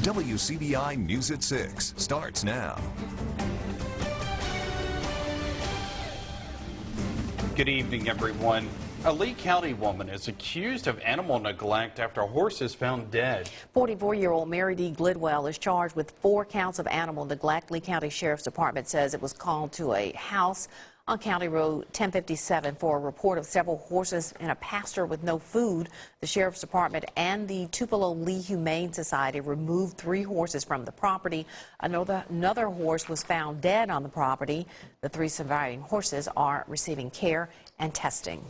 WCBI News at 6 starts now. Good evening, everyone. A Lee County woman is accused of animal neglect after a horse is found dead. 44-year-old Mary D. Glidwell is charged with 4 counts of animal neglect. Lee County Sheriff's Department says it was called to a house on County Road 1057 for a report of several horses in a pasture with no food. The Sheriff's Department and the Tupelo Lee Humane Society removed 3 horses from the property. Another horse was found dead on the property. The 3 surviving horses are receiving care and testing.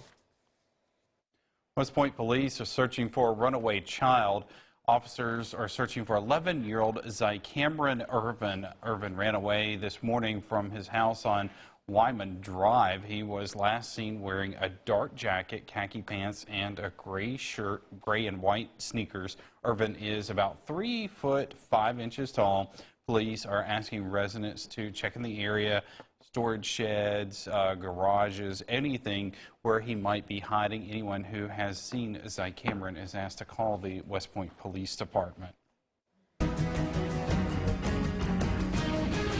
West Point police are searching for a runaway child. Officers are searching for 11-year-old Cameron Irvin. Irvin ran away this morning from his house on Wyman Drive. He was last seen wearing a dark jacket, khaki pants, and a gray shirt, gray and white sneakers. Irvin is about 3 foot 5 inches tall. Police are asking residents to check in the area, storage sheds, garages, anything where he might be hiding. Anyone who has seen Cameron is asked to call the West Point Police Department.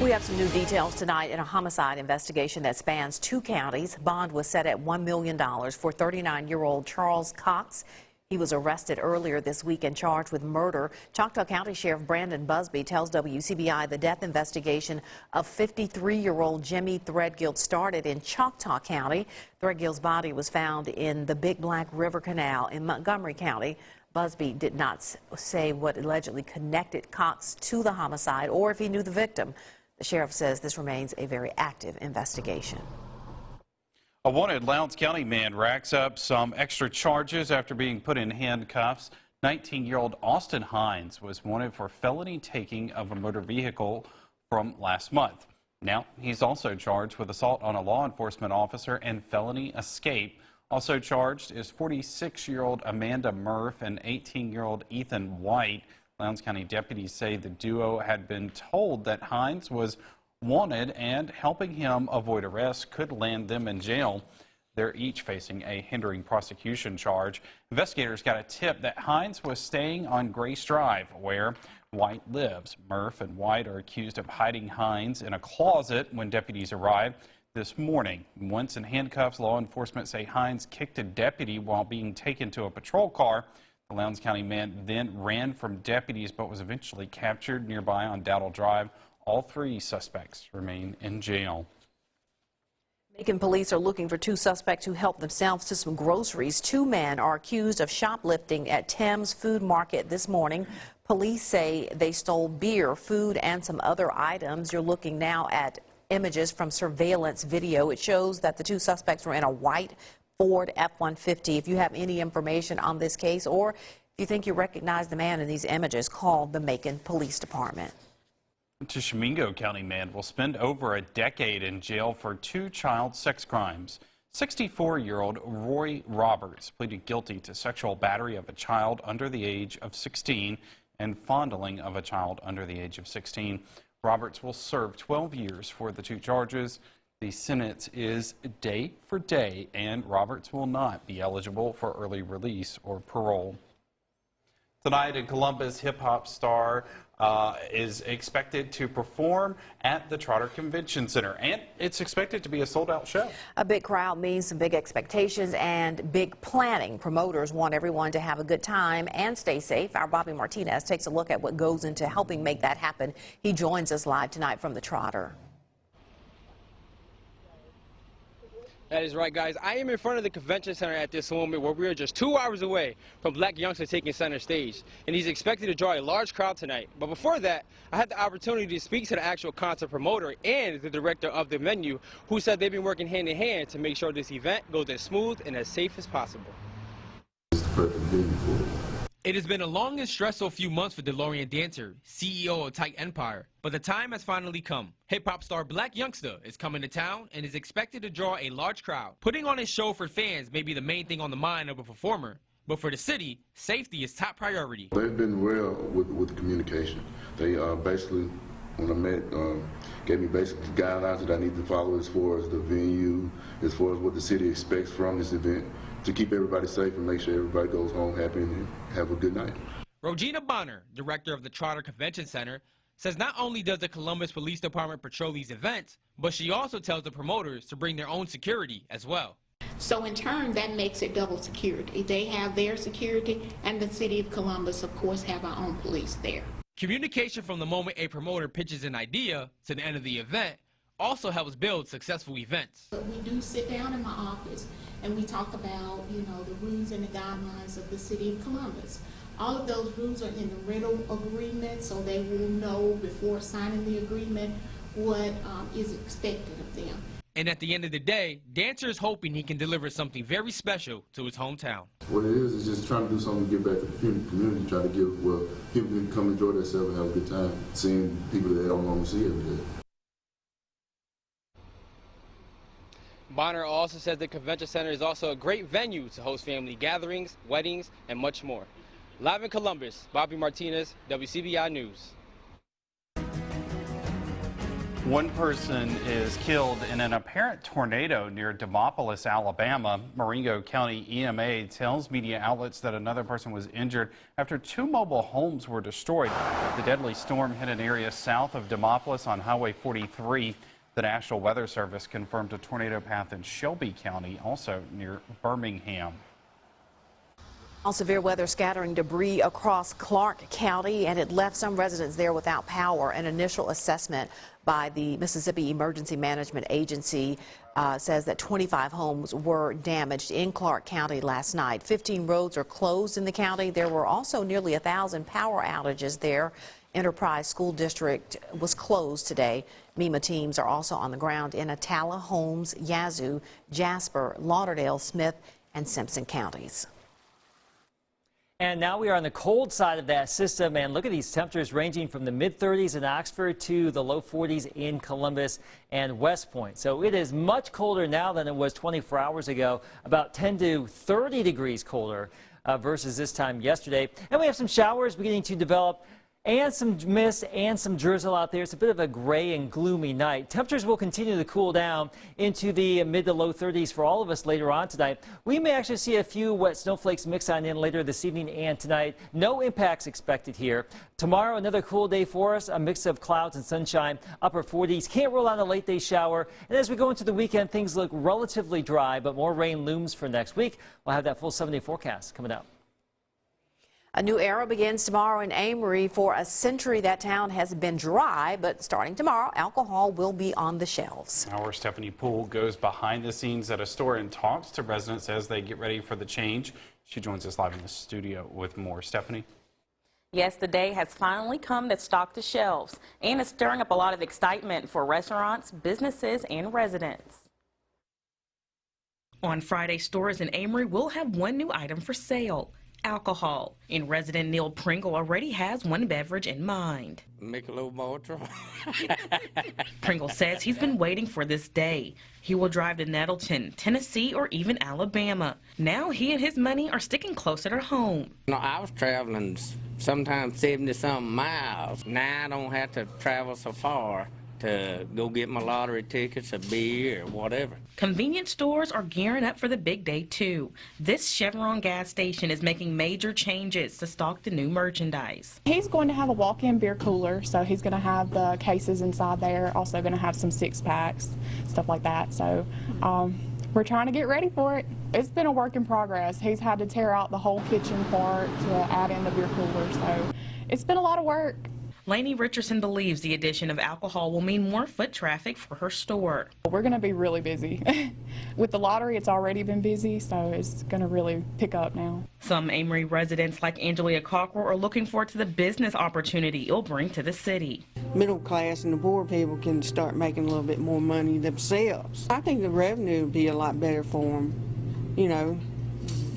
We have some new details tonight in a homicide investigation that spans 2 counties. Bond was set at $1 million for 39-year-old Charles Cox. He was arrested earlier this week and charged with murder. Choctaw County Sheriff Brandon Busby tells WCBI the death investigation of 53-year-old Jimmy Threadgill started in Choctaw County. Threadgill's body was found in the Big Black River Canal in Montgomery County. Busby did not say what allegedly connected Cox to the homicide or if he knew the victim. The sheriff says this remains a very active investigation. A wanted Lowndes County man racks up some extra charges after being put in handcuffs. 19-year-old Austin Hines was wanted for felony taking of a motor vehicle from last month. Now he's also charged with assault on a law enforcement officer and felony escape. Also charged is 46-year-old Amanda Murph and 18-year-old Ethan White. Lowndes County deputies say the duo had been told that Hines was wanted and helping him avoid arrest could land them in jail. They're each facing a hindering prosecution charge. Investigators got a tip that Hines was staying on Grace Drive, where White lives. Murph and White are accused of hiding Hines in a closet when deputies arrived this morning. Once in handcuffs, law enforcement say Hines kicked a deputy while being taken to a patrol car. The Lowndes County man then ran from deputies but was eventually captured nearby on Dowdle Drive. All 3 suspects remain in jail. Macon police are looking for 2 suspects who helped themselves to some groceries. 2 men are accused of shoplifting at Tim's Food Market this morning. Police say they stole beer, food, and some other items. You're looking now at images from surveillance video. It shows that the 2 suspects were in a white Ford F-150. If you have any information on this case or if you think you recognize the man in these images, call the Macon Police Department. Tishomingo County man will spend over a decade in jail for 2 child sex crimes. 64-year-old Roy Roberts pleaded guilty to sexual battery of a child under the age of 16 and fondling of a child under the age of 16. Roberts will serve 12 years for the 2 charges. The sentence is day for day, and Roberts will not be eligible for early release or parole. Tonight in Columbus, hip-hop star is expected to perform at the Trotter Convention Center, and it's expected to be a sold-out show. A big crowd means some big expectations and big planning. Promoters want everyone to have a good time and stay safe. Our Bobby Martinez takes a look at what goes into helping make that happen. He joins us live tonight from the Trotter. That is right, guys. I am in front of the convention center at this moment where we are just 2 hours away from Black Youngster taking center stage. And he's expected to draw a large crowd tonight. But before that, I had the opportunity to speak to the actual concert promoter and the director of the venue, who said they've been working hand in hand to make sure this event goes as smooth and as safe as possible. It has been a long and stressful few months for DeLorean Dancer, CEO of Tight Empire, but the time has finally come. Hip-hop star Black Youngster is coming to town and is expected to draw a large crowd. Putting on a show for fans may be the main thing on the mind of a performer, but for the city, safety is top priority. They've been real with communication. They basically, when I met, gave me basic guidelines that I need to follow as far as the venue, as far as what the city expects from this event, to keep everybody safe and make sure everybody goes home happy and have a good night. Regina Bonner, director of the Charter Convention Center, says not only does the Columbus Police Department patrol these events, but she also tells the promoters to bring their own security as well. So in turn, that makes it double security. They have their security, and the city of Columbus, of course, have our own police there. Communication from the moment a promoter pitches an idea to the end of the event also helps build successful events. We do sit down in my office and we talk about, the rules and the guidelines of the city of Columbus. All of those rules are in the rental agreement, so they will know before signing the agreement what is expected of them. And at the end of the day, Dancer is hoping he can deliver something very special to his hometown. What it is just trying to do something to give back to the community, try to give where people can come enjoy themselves and have a good time, seeing people that they don't normally see every day. Bonner also says the convention center is also a great venue to host family gatherings, weddings, and much more. Live in Columbus, Bobby Martinez, WCBI News. One person is killed in an apparent tornado near Demopolis, Alabama. Marengo County EMA tells media outlets that another person was injured after 2 mobile homes were destroyed. The deadly storm hit an area south of Demopolis on Highway 43. The National Weather Service confirmed a tornado path in Shelby County, also near Birmingham. All severe weather scattering debris across Clark County, and it left some residents there without power. An initial assessment by the Mississippi Emergency Management Agency says that 25 homes were damaged in Clark County last night. 15 roads are closed in the county. There were also nearly 1,000 power outages there. Enterprise School District was closed today. MEMA teams are also on the ground in Atala, Holmes, Yazoo, Jasper, Lauderdale, Smith, and Simpson counties. And now we are on the cold side of that system, and look at these temperatures ranging from the mid-30s in Oxford to the low 40s in Columbus and West Point. So it is much colder now than it was 24 hours ago, about 10 to 30 degrees colder versus this time yesterday. And we have some showers beginning to develop, and some mist and some drizzle out there. It's a bit of a gray and gloomy night. Temperatures will continue to cool down into the mid to low 30s for all of us later on tonight. We may actually see a few wet snowflakes mix on in later this evening and tonight. No impacts expected here. Tomorrow, another cool day for us, a mix of clouds and sunshine, upper 40s. Can't rule out a late day shower. And as we go into the weekend, things look relatively dry, but more rain looms for next week. We'll have that full 7-day forecast coming up. A new era begins tomorrow in Amory. For a century, that town has been dry, but starting tomorrow, alcohol will be on the shelves. Our Stephanie Poole goes behind the scenes at a store and talks to residents as they get ready for the change. She joins us live in the studio with more. Stephanie? Yes, the day has finally come to stock the shelves, and it's stirring up a lot of excitement for restaurants, businesses, and residents. On Friday, stores in Amory will have one new item for sale: alcohol. And resident Neil Pringle already has one beverage in mind. Make a little more trouble. Pringle says he's been waiting for this day. He will drive to Nettleton, Tennessee, or even Alabama. Now he and his money are sticking closer to home. No, I was traveling sometimes 70-something miles. Now I don't have to travel so far to go get my lottery tickets, a beer, or whatever. Convenience stores are gearing up for the big day, too. This Chevron gas station is making major changes to stock the new merchandise. He's going to have a walk-in beer cooler, so he's going to have the cases inside there, also going to have some six-packs, stuff like that. So we're trying to get ready for it. It's been a work in progress. He's had to tear out the whole kitchen part to add in the beer cooler, so it's been a lot of work. Lainey Richardson believes the addition of alcohol will mean more foot traffic for her store. We're going to be really busy. With the lottery, it's already been busy, so it's going to really pick up now. Some Amory residents like Angelia Cockrell are looking forward to the business opportunity it'll bring to the city. Middle class and the poor people can start making a little bit more money themselves. I think the revenue would be a lot better for them. You know,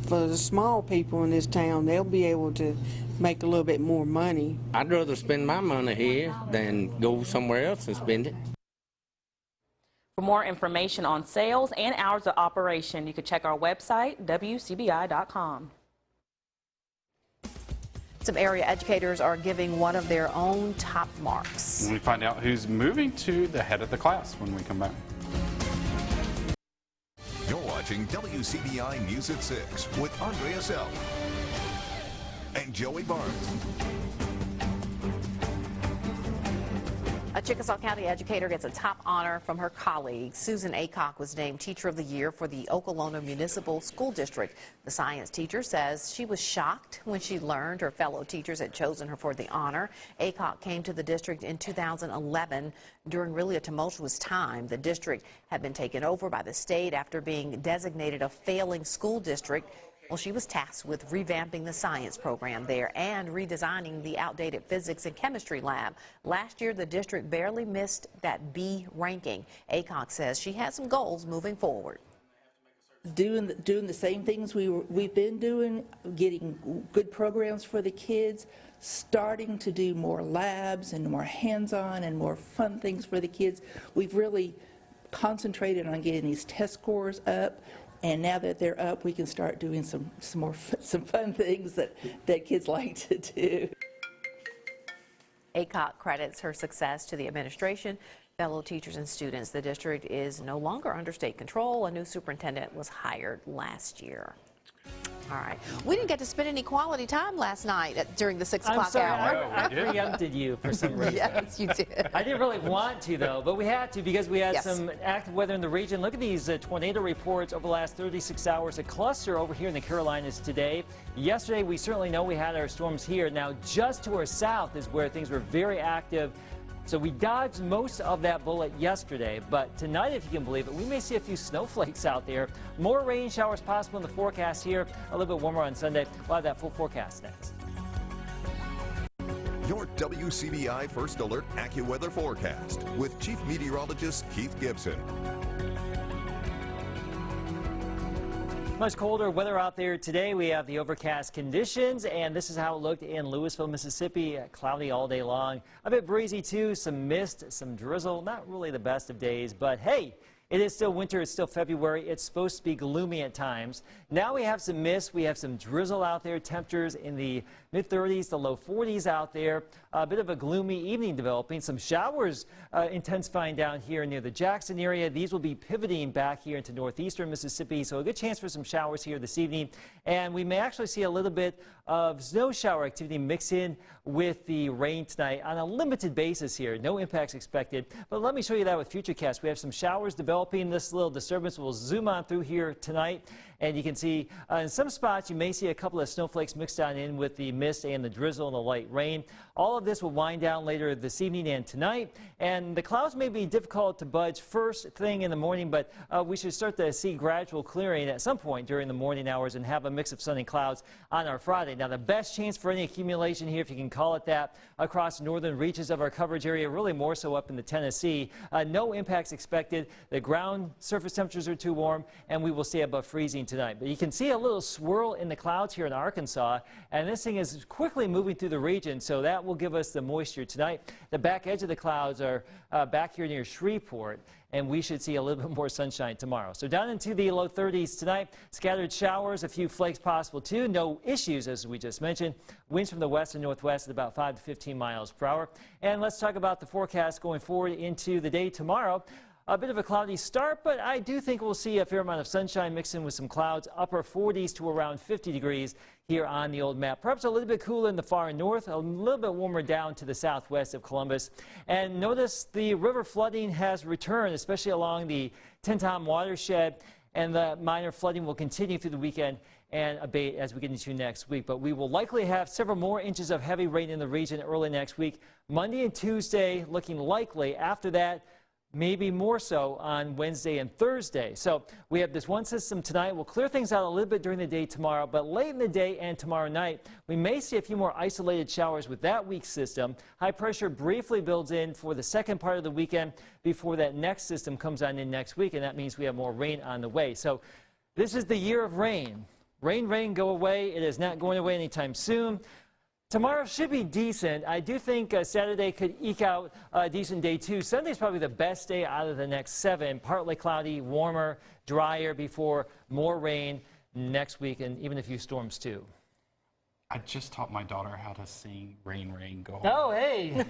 for the small people in this town, they'll be able to make a little bit more money. I'd rather spend my money here than go somewhere else and spend it. For more information on sales and hours of operation, you can check our website, wcbi.com. Some area educators are giving one of their own top marks. When we find out who's moving to the head of the class when we come back. You're watching WCBI News at 6 with Andrea Self. and Joey Barnes. A Chickasaw County educator gets a top honor from her colleagues. Susan Aycock was named Teacher of the Year for the Okolona Municipal School District. The science teacher says she was shocked when she learned her fellow teachers had chosen her for the honor. Aycock came to the district in 2011 during really a tumultuous time. The district had been taken over by the state after being designated a failing school district. Well, she was tasked with revamping the science program there and redesigning the outdated physics and chemistry lab. Last year, the district barely missed that B ranking. Aycock says she had some goals moving forward. Doing the same things we've been doing, getting good programs for the kids, starting to do more labs and more hands-on and more fun things for the kids. We've really concentrated on getting these test scores up. And now that they're up, we can start doing some fun things that kids like to do. Aycock credits her success to the administration, fellow teachers and students. The district is no longer under state control. A new superintendent was hired last year. All right. We didn't get to spend any quality time last night during the 6 o'clock hour. I preempted you for some reason. Yes, you did. I didn't really want to, though, but we had to because we had Yes. some active weather in the region. Look at these tornado reports over the last 36 hours. A cluster over here in the Carolinas today. Yesterday, we certainly know we had our storms here. Now, just to our south is where things were very active. So we dodged most of that bullet yesterday, but tonight, if you can believe it, we may see a few snowflakes out there. More rain showers possible in the forecast here. A little bit warmer on Sunday. We'll have that full forecast next. Your WCBI First Alert AccuWeather forecast with Chief Meteorologist Keith Gibson. Much colder weather out there today. We have the overcast conditions, and this is how it looked in Louisville, Mississippi. Cloudy all day long. A bit breezy, too. Some mist, some drizzle. Not really the best of days, but hey, it is still winter. It's still February. It's supposed to be gloomy at times. Now we have some mist. We have some drizzle out there. Temperatures in the mid-30s to low 40s out there. A bit of a gloomy evening developing. Some showers intensifying down here near the Jackson area. These will be pivoting back here into northeastern Mississippi, so a good chance for some showers here this evening. And we may actually see a little bit of snow shower activity mix in with the rain tonight on a limited basis here. No impacts expected. But let me show you that with Futurecast. We have some showers developing. This little disturbance will zoom on through here tonight. And you can see in some spots you may see a couple of snowflakes mixed on in with the mist and the drizzle and the light rain. All of this will wind down later this evening and tonight. And the clouds may be difficult to budge first thing in the morning, but we should start to see gradual clearing at some point during the morning hours and have a mix of sun and clouds on our Friday. Now, the best chance for any accumulation here, if you can call it that, across northern reaches of our coverage area, really more so up in the Tennessee. No impacts expected. The ground surface temperatures are too warm, and we will stay above freezing tonight. But you can see a little swirl in the clouds here in Arkansas, and this thing is quickly moving through the region, so that will give us the moisture tonight. The back edge of the clouds are back here near Shreveport, and we should see a little bit more sunshine tomorrow. So down into the low 30s tonight, scattered showers, a few flakes possible too. No issues, as we just mentioned. Winds from the west and northwest at about 5 to 15 miles per hour. And let's talk about the forecast going forward into the day tomorrow. A bit of a cloudy start, but I do think we'll see a fair amount of sunshine mixed in with some clouds, upper 40s to around 50 degrees here on the old map. Perhaps a little bit cooler in the far north, a little bit warmer down to the southwest of Columbus. And notice the river flooding has returned, especially along the Tenn-Tom watershed, and the minor flooding will continue through the weekend and abate as we get into next week. But we will likely have several more inches of heavy rain in the region early next week. Monday and Tuesday looking likely. After that, maybe more so on Wednesday and Thursday. So we have this one system tonight. We'll clear things out a little bit during the day tomorrow, but late in the day and tomorrow night, we may see a few more isolated showers with that weak system. High pressure briefly builds in for the second part of the weekend before that next system comes on in next week, and that means we have more rain on the way. So this is the year of rain. Rain, rain, go away. It is not going away anytime soon. Tomorrow should be decent. I do think Saturday could eke out a decent day too. Sunday's probably the best day out of the next 7. Partly cloudy, warmer, drier before more rain next week and even a few storms too. I just taught my daughter how to sing Rain, Rain, Go Home. Oh, hey.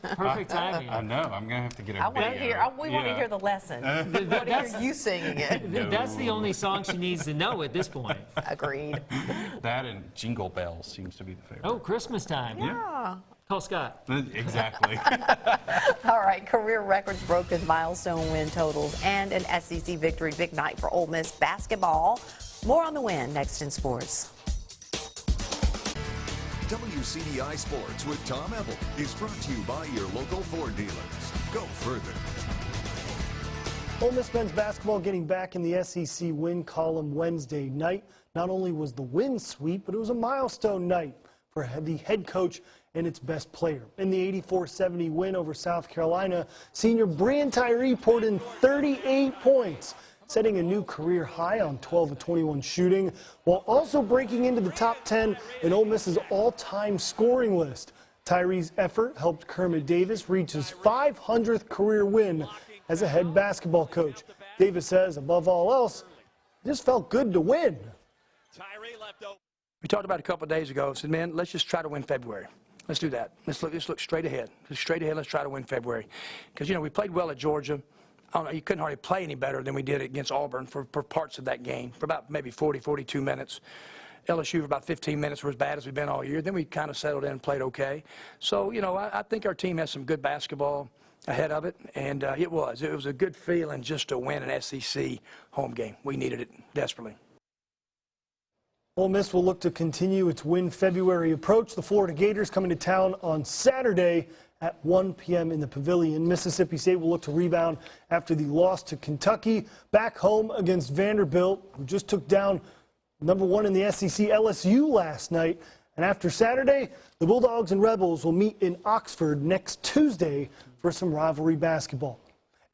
Perfect timing. I know. I'm going to have to get a We want to hear the lesson. We want to hear you singing it. That's the only song she needs to know at this point. Agreed. That and Jingle Bells seems to be the favorite. Oh, Christmas time. Yeah. Call Scott. Exactly. All right, career records broken, milestone win totals, and an SEC victory. Big night for Ole Miss basketball. More on the win next in sports. WCDI Sports with Tom Ebel is brought to you by your local Ford dealers. Go further. Ole Miss men's basketball getting back in the SEC win column Wednesday night. Not only was the win sweep, but it was a milestone night for the head coach and its best player. In the 84-70 win over South Carolina, senior Brian Tyree poured in 38 points, setting a new career high on 12 of 21 shooting, while also breaking into the top 10 in Ole Miss's all-time scoring list. Tyree's effort helped Kermit Davis reach his 500th career win as a head basketball coach. Davis says, above all else, it just felt good to win. We talked about it a couple of days ago. Said, man, let's just try to win February. Let's do that. Let's look straight ahead. Straight ahead, let's try to win February. Because, you know, we played well at Georgia. I don't know, you couldn't hardly play any better than we did against Auburn for parts of that game, for about maybe 40, 42 minutes. LSU for about 15 minutes were as bad as we've been all year. Then we kind of settled in and played okay. So, you know, I think our team has some good basketball ahead of it, and it was a good feeling just to win an SEC home game. We needed it desperately. Ole Miss will look to continue its win February approach. The Florida Gators coming to town on Saturday at 1 p.m. in the Pavilion. Mississippi State will look to rebound after the loss to Kentucky. Back home against Vanderbilt, who just took down #1 in the SEC LSU last night. And after Saturday, the Bulldogs and Rebels will meet in Oxford next Tuesday for some rivalry basketball.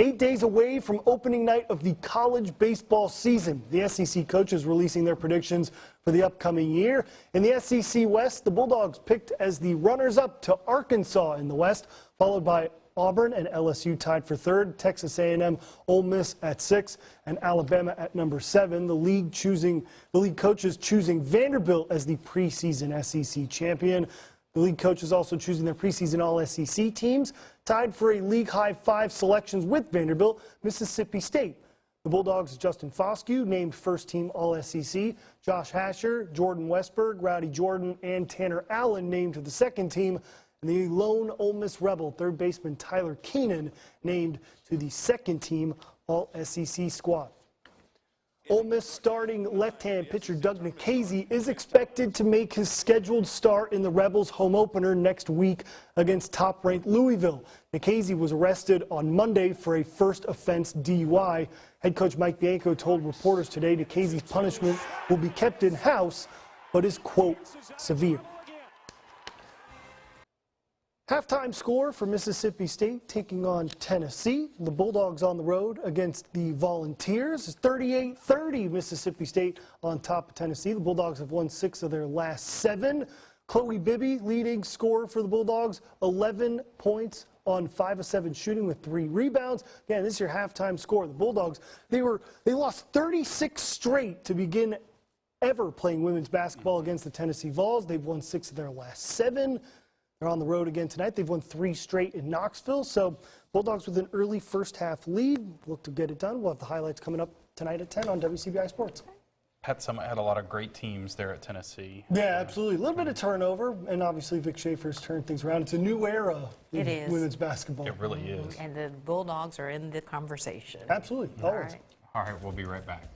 8 days away from opening night of the college baseball season, the SEC coaches releasing their predictions for the upcoming year. In the SEC West, the Bulldogs picked as the runners-up to Arkansas in the West, followed by Auburn and LSU tied for third, Texas A&M, Ole Miss at 6, and Alabama at number 7. The league coaches choosing Vanderbilt as the preseason SEC champion. The league coaches also choosing their preseason All-SEC teams. Tied for a league-high 5 selections with Vanderbilt, Mississippi State. The Bulldogs' Justin Foscue named first-team All-SEC. Josh Hasher, Jordan Westberg, Rowdy Jordan, and Tanner Allen named to the second team. And the lone Ole Miss Rebel, third baseman Tyler Keenan, named to the second team All-SEC squad. Ole Miss starting left-hand pitcher Doug Nikhazy is expected to make his scheduled start in the Rebels home opener next week against top-ranked Louisville. Nikhazy was arrested on Monday for a first offense DUI. Head coach Mike Bianco told reporters today Nikhazy's punishment will be kept in-house, but is, quote, severe. Halftime score for Mississippi State taking on Tennessee. The Bulldogs on the road against the Volunteers. 38-30 Mississippi State on top of Tennessee. The Bulldogs have won 6 of their last 7. Chloe Bibby leading scorer for the Bulldogs, 11 points on 5 of 7 shooting with 3 rebounds. Again, this is your halftime score. The Bulldogs, they lost 36 straight to begin ever playing women's basketball against the Tennessee Vols. They've won 6 of their last 7. They're on the road again tonight. They've won 3 straight in Knoxville. So Bulldogs with an early first half lead. Look to get it done. We'll have the highlights coming up tonight at 10 on WCBI Sports. Pat Summitt had a lot of great teams there at Tennessee. Yeah, absolutely. A little bit of turnover, and obviously Vic Schaefer's turned things around. It's a new era in women's basketball. It really is. And the Bulldogs are in the conversation. Absolutely. Always. All right, we'll be right back.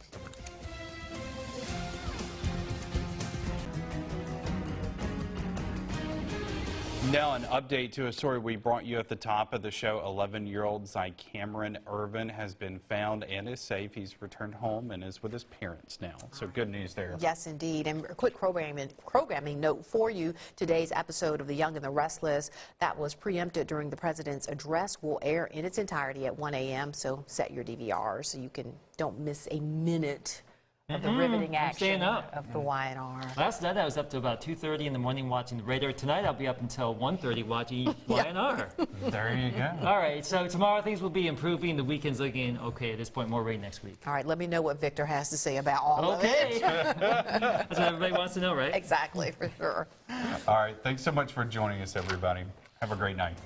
Now an update to a story we brought you at the top of the show. 11-year-old Zy Cameron Irvin has been found and is safe. He's returned home and is with his parents now. So good news there. Yes, indeed. And a quick programming note for you. Today's episode of The Young and the Restless that was preempted during the president's address will air in its entirety at 1 a.m. So set your DVRs so you don't miss a minute of the riveting I'm action staying up. of the YNR. Last night I was up to about 2:30 in the morning watching the radar. Tonight I'll be up until 1:30 watching YNR. There you go. All right, so tomorrow things will be improving. The weekend's looking okay at this point. More rain next week. All right, let me know what Victor has to say about all of Okay. it. That's what everybody wants to know, right? Exactly, for sure. All right. Thanks so much for joining us, everybody. Have a great night.